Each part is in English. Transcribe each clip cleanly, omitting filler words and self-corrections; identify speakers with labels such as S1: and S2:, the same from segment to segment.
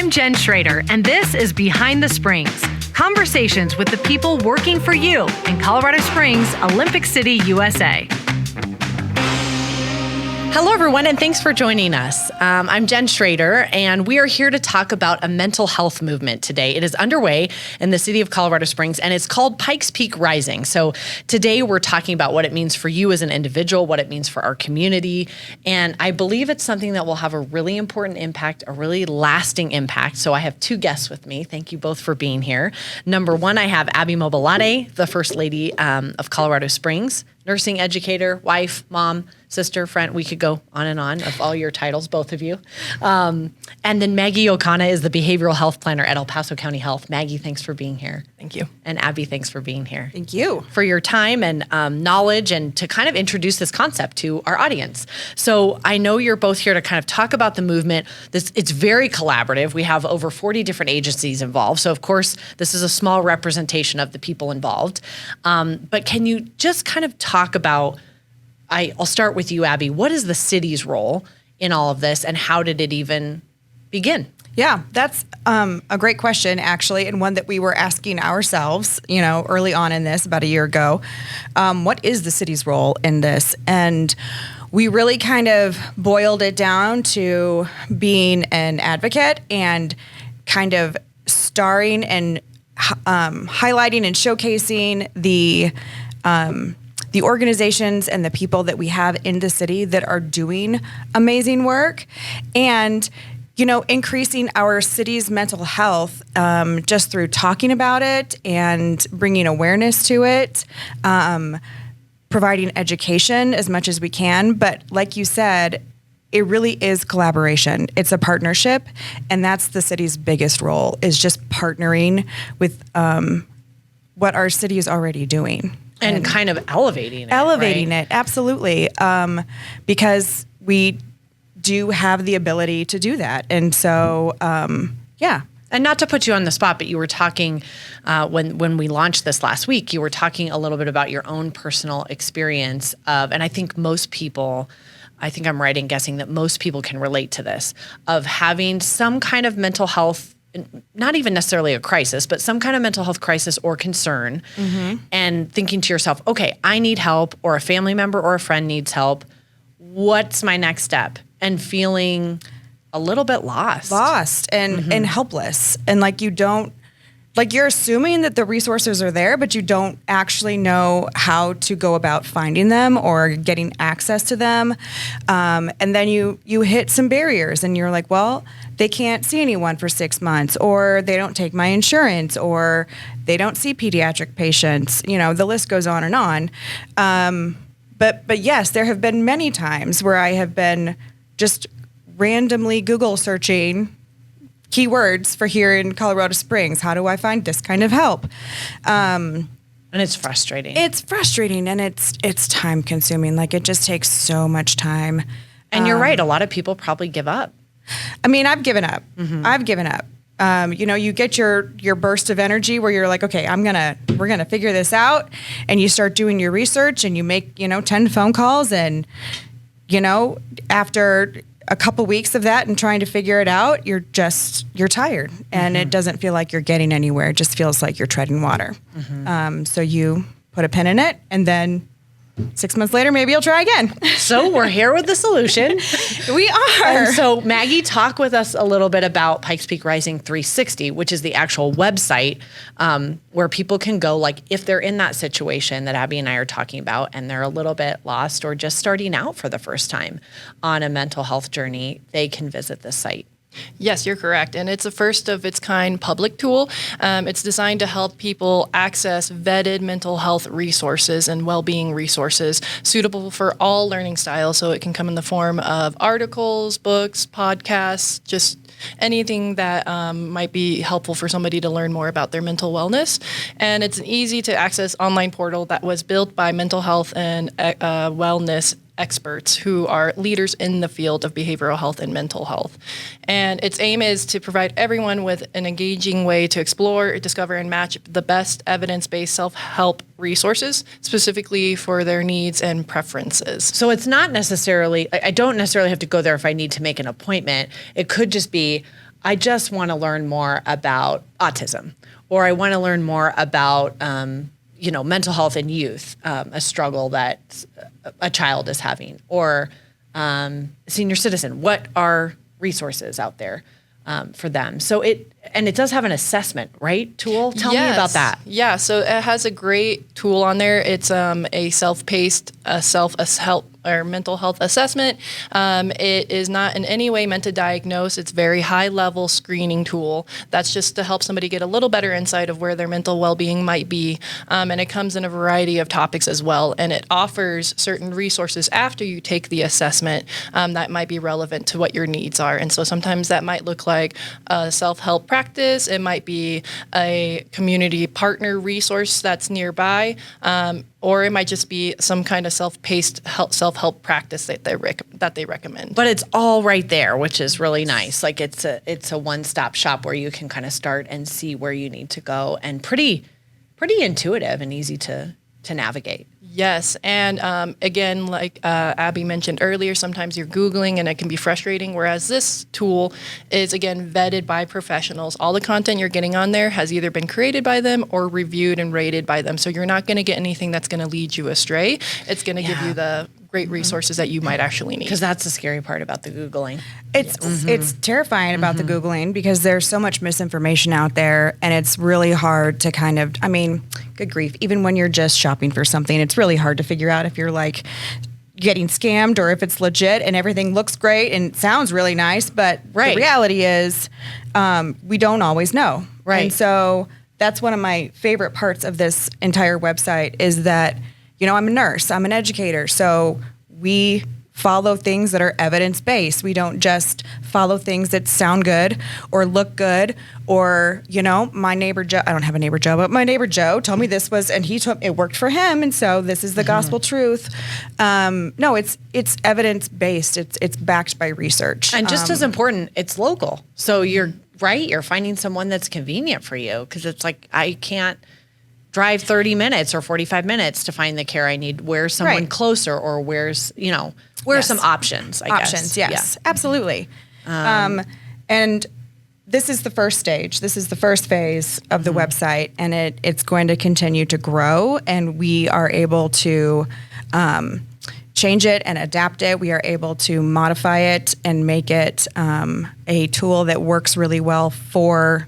S1: I'm Jen Schrader, and this is Behind the Springs, conversations with the people working for you in Colorado Springs, Olympic City, USA. Hello, everyone, and thanks for joining us. I'm Jen Schrader, and we are here to talk about a mental health movement today. It is underway in the city of Colorado Springs, and it's called Pikes Peak Rising. So today we're talking about what it means for you as an individual, what it means for our community, and I believe it's something that will have a really important impact, a really lasting impact. So I have two guests with me. Thank you both for being here. Number one, I have Abby Mobilade, the First Lady of Colorado Springs, nursing educator, wife, mom, sister, friend. We could go on and on of all your titles, both of you. And then Maggie Okana is the behavioral health planner at El Paso County Health. Maggie, thanks for being here.
S2: Thank you.
S1: And Abby, thanks for being here.
S2: Thank you.
S1: For your time and knowledge and to kind of introduce this concept to our audience. So I know you're both here to kind of talk about the movement. It's very collaborative. We have over 40 different agencies involved. So of course, this is a small representation of the people involved. But can you just kind of talk about, I'll start with you, Abby. What is the city's role in all of this, and how did it even begin?
S2: Yeah, that's a great question, actually, and one that we were asking ourselves, early on in this, about a year ago. What is the city's role in this? And we really kind of boiled it down to being an advocate and kind of starring and highlighting and showcasing the organizations and the people that we have in the city that are doing amazing work, and increasing our city's mental health just through talking about it and bringing awareness to it, providing education as much as we can. But like you said, it really is collaboration. It's a partnership, and that's the city's biggest role, is just partnering with what our city is already doing.
S1: And kind of elevating it.
S2: Elevating
S1: right?
S2: it, absolutely. Because we do have the ability to do that. And so, yeah.
S1: And not to put you on the spot, but you were talking, when we launched this last week, you were talking a little bit about your own personal experience of, and I think most people, I think I'm right in guessing that most people can relate to this, of having some kind of mental health, not even necessarily a crisis, but some kind of mental health crisis or concern, and thinking to yourself, okay, I need help, or a family member or a friend needs help. What's my next step? And feeling a little bit lost and helpless. And you're assuming that the resources are there, but you don't actually know how to go about finding them or getting access to them. And then you hit some barriers, and you're like, well, they can't see anyone for 6 months, or they don't take my insurance, or they don't see pediatric patients. The list goes on and on. But yes, there have been many times where I have been just randomly Google searching keywords for here in Colorado Springs. How do I find this kind of help? And it's frustrating.
S2: It's frustrating, and it's time consuming. It just takes so much time.
S1: And you're right. A lot of people probably give up.
S2: I mean, I've given up. I've given up. You get your burst of energy where you're like, okay, we're gonna figure this out, and you start doing your research, and you make 10 phone calls, and after a couple weeks of that and trying to figure it out, you're tired, and it doesn't feel like you're getting anywhere. It just feels like you're treading water. So you put a pin in it, and then 6 months later, maybe you'll try again.
S1: So we're here with the solution.
S2: We are.
S1: And so Maggie, talk with us a little bit about Pikes Peak Rising 360, which is the actual website where people can go, if they're in that situation that Abby and I are talking about, and they're a little bit lost or just starting out for the first time on a mental health journey, they can visit this site.
S3: Yes, you're correct. And it's a first of its kind public tool. It's designed to help people access vetted mental health resources and well-being resources suitable for all learning styles. So it can come in the form of articles, books, podcasts, just anything that might be helpful for somebody to learn more about their mental wellness. And it's an easy to access online portal that was built by mental health and wellness experts who are leaders in the field of behavioral health and mental health. And its aim is to provide everyone with an engaging way to explore, discover, and match the best evidence-based self-help resources, specifically for their needs and preferences.
S1: So it's not necessarily, I don't necessarily have to go there if I need to make an appointment. It could just be, I just want to learn more about autism, or I want to learn more about, mental health in youth, a struggle that a child is having, or senior citizen. What are resources out there for them? So it does have an assessment, right, tool? Tell me about that.
S3: Yeah, so it has a great tool on there. It's a self-paced self-help or mental health assessment. It is not in any way meant to diagnose. It's very high-level screening tool. That's just to help somebody get a little better insight of where their mental well-being might be. And it comes in a variety of topics as well. And it offers certain resources after you take the assessment that might be relevant to what your needs are. And so sometimes that might look like a self-help practice. It might be a community partner resource that's nearby. Or it might just be some kind of self-paced self-help practice that they recommend.
S1: But it's all right there, which is really nice. Like it's a one-stop shop where you can kind of start and see where you need to go, and pretty intuitive and easy to navigate.
S3: Yes, and again, like Abby mentioned earlier, sometimes you're Googling and it can be frustrating, whereas this tool is, again, vetted by professionals. All the content you're getting on there has either been created by them or reviewed and rated by them, so you're not going to get anything that's going to lead you astray. It's going to give you the great resources that you might actually need.
S1: Because that's the scary part about the Googling.
S2: It's terrifying about the Googling, because there's so much misinformation out there, and it's really hard to good grief, even when you're just shopping for something, it's really hard to figure out if you're like getting scammed or if it's legit and everything looks great and sounds really nice, but the reality is we don't always know.
S1: Right.
S2: And so that's one of my favorite parts of this entire website is that, I'm a nurse, I'm an educator, so we follow things that are evidence-based. We don't just follow things that sound good or look good, or, my neighbor Joe, I don't have a neighbor Joe, but my neighbor Joe told me this was, and it worked for him, and so this is the gospel truth. No, it's evidence-based. It's backed by research.
S1: And just as important, it's local. So you're finding someone that's convenient for you, because it's like, I can't drive 30 minutes or 45 minutes to find the care I need. Where's someone closer, or where's some options, I guess.
S2: Options, yes. Yeah. Absolutely. And this is the first stage. This is the first phase of the website, and it's going to continue to grow, and we are able to change it and adapt it. We are able to modify it and make it a tool that works really well for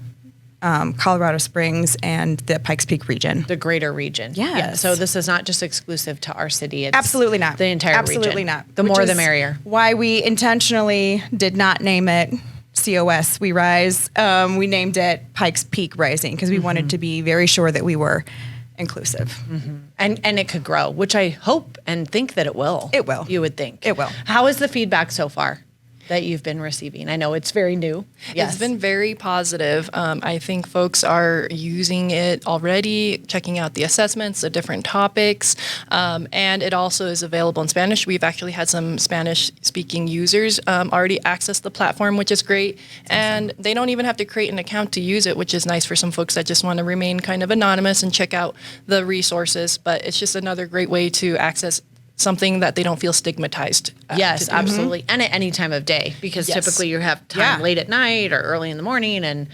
S2: Colorado Springs and the Pikes Peak region.
S1: The greater region.
S2: Yes.
S1: Yeah. So this is not just exclusive to our city. It's
S2: absolutely not.
S1: The entire region.
S2: Absolutely not.
S1: The more the merrier.
S2: Why we intentionally did not name it COS We Rise. We named it Pikes Peak Rising, because we wanted to be very sure that we were inclusive.
S1: And it could grow, which I hope and think that it will.
S2: It will.
S1: You would think.
S2: It will.
S1: How is the feedback so far that you've been receiving? I know it's very new. Yes.
S3: It's been very positive. I think folks are using it already, checking out the assessments, the different topics, and it also is available in Spanish. We've actually had some Spanish-speaking users already access the platform, which is great, and they don't even have to create an account to use it, which is nice for some folks that just want to remain kind of anonymous and check out the resources, but it's just another great way to access something that they don't feel stigmatized.
S1: Yes, absolutely. And at any time of day, because typically you have time late at night or early in the morning, and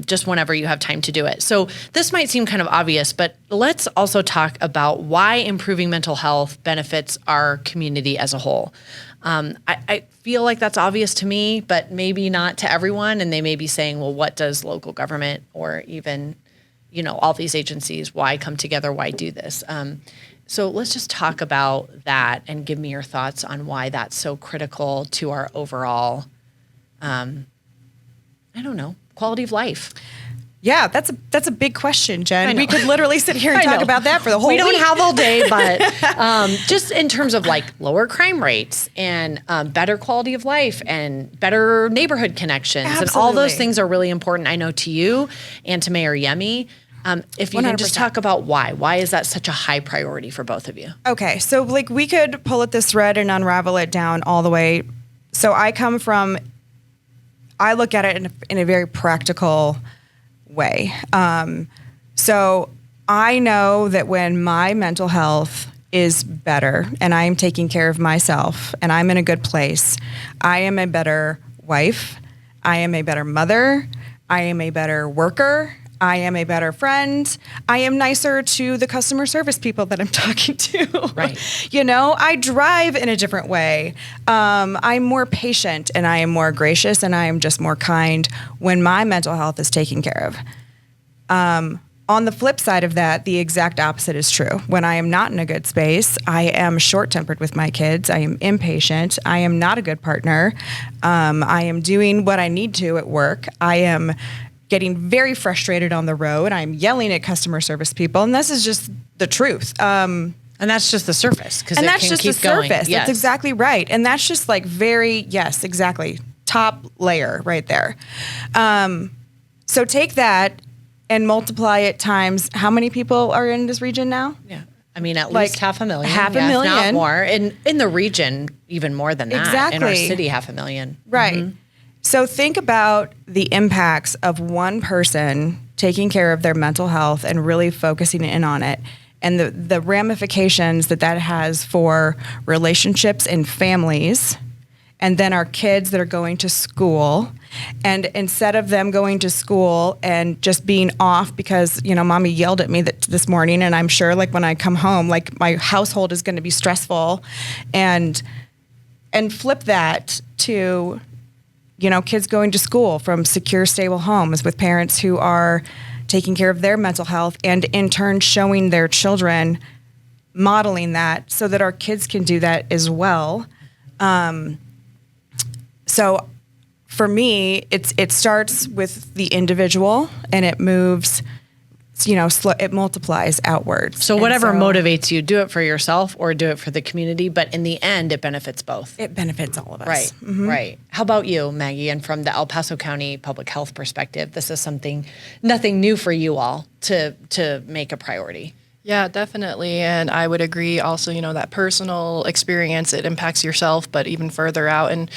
S1: just whenever you have time to do it. So this might seem kind of obvious, but let's also talk about why improving mental health benefits our community as a whole. I feel like that's obvious to me, but maybe not to everyone. And they may be saying, well, what does local government or even, all these agencies, why come together? Why do this? So let's just talk about that and give me your thoughts on why that's so critical to our overall, quality of life.
S2: Yeah, that's a big question, Jen. We could literally sit here and talk about that for the whole week.
S1: We don't have all day, but just in terms of like lower crime rates and better quality of life and better neighborhood connections. And all those things are really important, I know, to you and to Mayor Yemi. If you can just talk about why is that such a high priority for both of you?
S2: Okay, so we could pull at this thread and unravel it down all the way. So I look at it in a very practical way. So I know that when my mental health is better and I am taking care of myself and I'm in a good place, I am a better wife, I am a better mother. I am a better worker. I am a better friend. I am nicer to the customer service people that I'm talking to.
S1: Right.
S2: You know, I drive in a different way. I'm more patient and I am more gracious and I am just more kind when my mental health is taken care of. On the flip side of that, the exact opposite is true. When I am not in a good space, I am short-tempered with my kids. I am impatient. I am not a good partner. I am doing what I need to at work. I am getting very frustrated on the road. I'm yelling at customer service people, and this is just the truth.
S1: And that's just the surface, because
S2: And
S1: it
S2: that's
S1: can
S2: just
S1: keep
S2: the
S1: going.
S2: surface.
S1: Yes.
S2: That's exactly right. And that's just like yes, exactly. Top layer right there. So take that and multiply it times how many people are in this region now?
S1: Yeah. I mean, at
S2: Like
S1: least 500,000.
S2: half a
S1: if not
S2: million.
S1: more. In the region, even more than that. In our
S2: Exactly.
S1: city, 500,000.
S2: Right.
S1: Mm-hmm.
S2: So think about the impacts of one person taking care of their mental health and really focusing in on it, and the ramifications that has for relationships and families, and then our kids that are going to school. And instead of them going to school and just being off because, you know, mommy yelled at me this morning, and I'm sure like when I come home, like my household is going to be stressful, and flip that to, you know, kids going to school from secure, stable homes with parents who are taking care of their mental health and in turn showing their children, modeling that so that our kids can do that as well. So for me, it starts with the individual and it moves, you know, it multiplies outwards.
S1: So whatever motivates you, do it for yourself or do it for the community. But in the end, it benefits both.
S2: It benefits all of us.
S1: Right, right. How about you, Maggie? And from the El Paso County public health perspective, this is nothing new for you all to make a priority.
S3: Yeah, definitely. And I would agree also, you know, that personal experience, it impacts yourself, but even further out. And,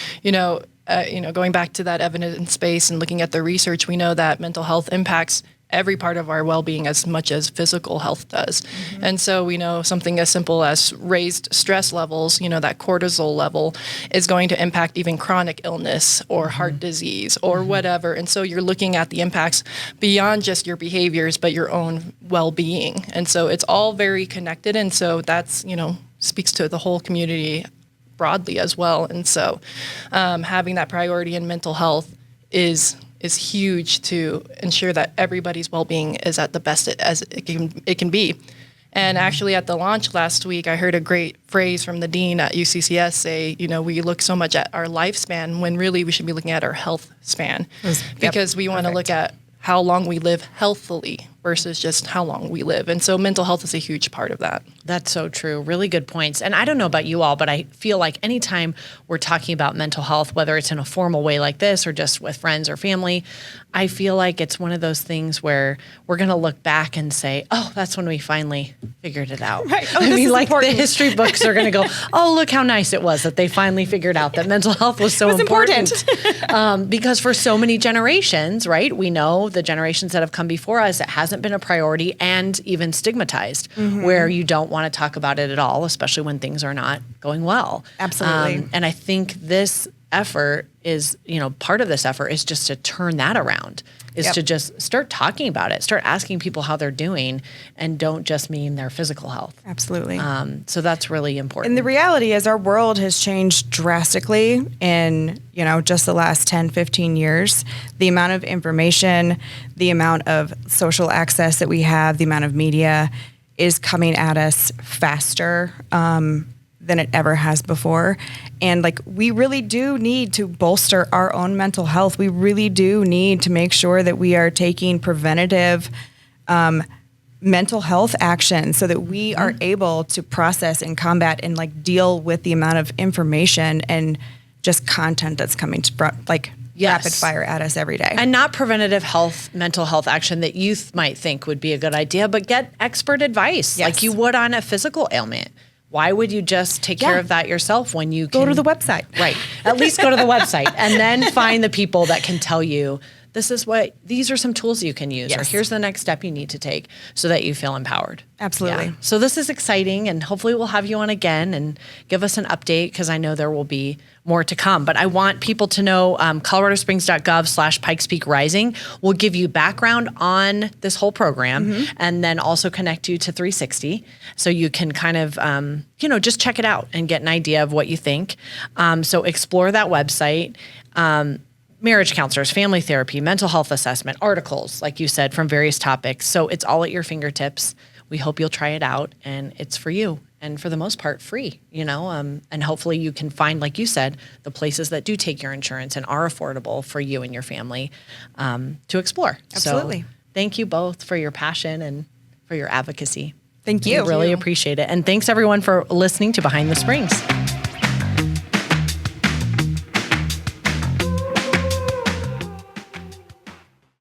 S3: going back to that evidence base and looking at the research, we know that mental health impacts every part of our well-being as much as physical health does. Mm-hmm. And so we know something as simple as raised stress levels, you know, that cortisol level is going to impact even chronic illness or heart disease or whatever. And so you're looking at the impacts beyond just your behaviors, but your own well-being. And so it's all very connected. And so that's, you know, speaks to the whole community broadly as well. And so having that priority in mental health is huge to ensure that everybody's well-being is at the best as it can be. And actually at the launch last week, I heard a great phrase from the dean at UCCS say, you know, we look so much at our lifespan when really we should be looking at our health span because we want to look at how long we live healthily versus just how long we live. And so mental health is a huge part of that.
S1: That's so true. Really good points. And I don't know about you all, but I feel like anytime we're talking about mental health, whether it's in a formal way like this or just with friends or family, I feel like it's one of those things where we're going to look back and say, oh, that's when we finally figured it out.
S2: Right. Oh,
S1: I mean, like
S2: important.
S1: the history books are going to go, oh, look how nice it was that they finally figured out that mental health was so important. Because for so many generations, right, we know the generations that have come before us, it hasn't been a priority and even stigmatized, where you don't want to talk about it at all, especially when things are not going well.
S2: Absolutely.
S1: And I think this effort is, you know, part of this effort is just to turn that around, is to just start talking about it, start asking people how they're doing, and don't just mean their physical health.
S2: Absolutely.
S1: So that's really important.
S2: And the reality is our world has changed drastically in, you know, just the last 10, 15 years. The amount of information, the amount of social access that we have, the amount of media is coming at us faster than it ever has before. And like, we really do need to bolster our own mental health. We really do need to make sure that we are taking preventative mental health action so that we are able to process and combat and like deal with the amount of information and just content that's coming to rapid fire at us every day.
S1: And not preventative mental health action that youth might think would be a good idea, but get expert advice like you would on a physical ailment. Why would you just take care of that yourself when you can
S2: go to the website?
S1: Right. At least go to the website and then find the people that can tell you these are some tools you can use, or
S2: Yes.
S1: here's the next step you need to take so that you feel empowered.
S2: Absolutely.
S1: Yeah. So this is exciting, and hopefully we'll have you on again and give us an update, because I know there will be more to come. But I want people to know coloradosprings.gov/Pikes Peak Rising will give you background on this whole program, and then also connect you to 360, so you can kind of just check it out and get an idea of what you think. So explore that website. Marriage counselors, family therapy, mental health assessment, articles, like you said, from various topics. So it's all at your fingertips. We hope you'll try it out, and it's for you, and for the most part free, and hopefully you can find, like you said, the places that do take your insurance and are affordable for you and your family to explore.
S2: Absolutely.
S1: So thank you both for your passion and for your advocacy.
S2: Thank you.
S1: We really appreciate it. And thanks everyone for listening to Behind the Springs.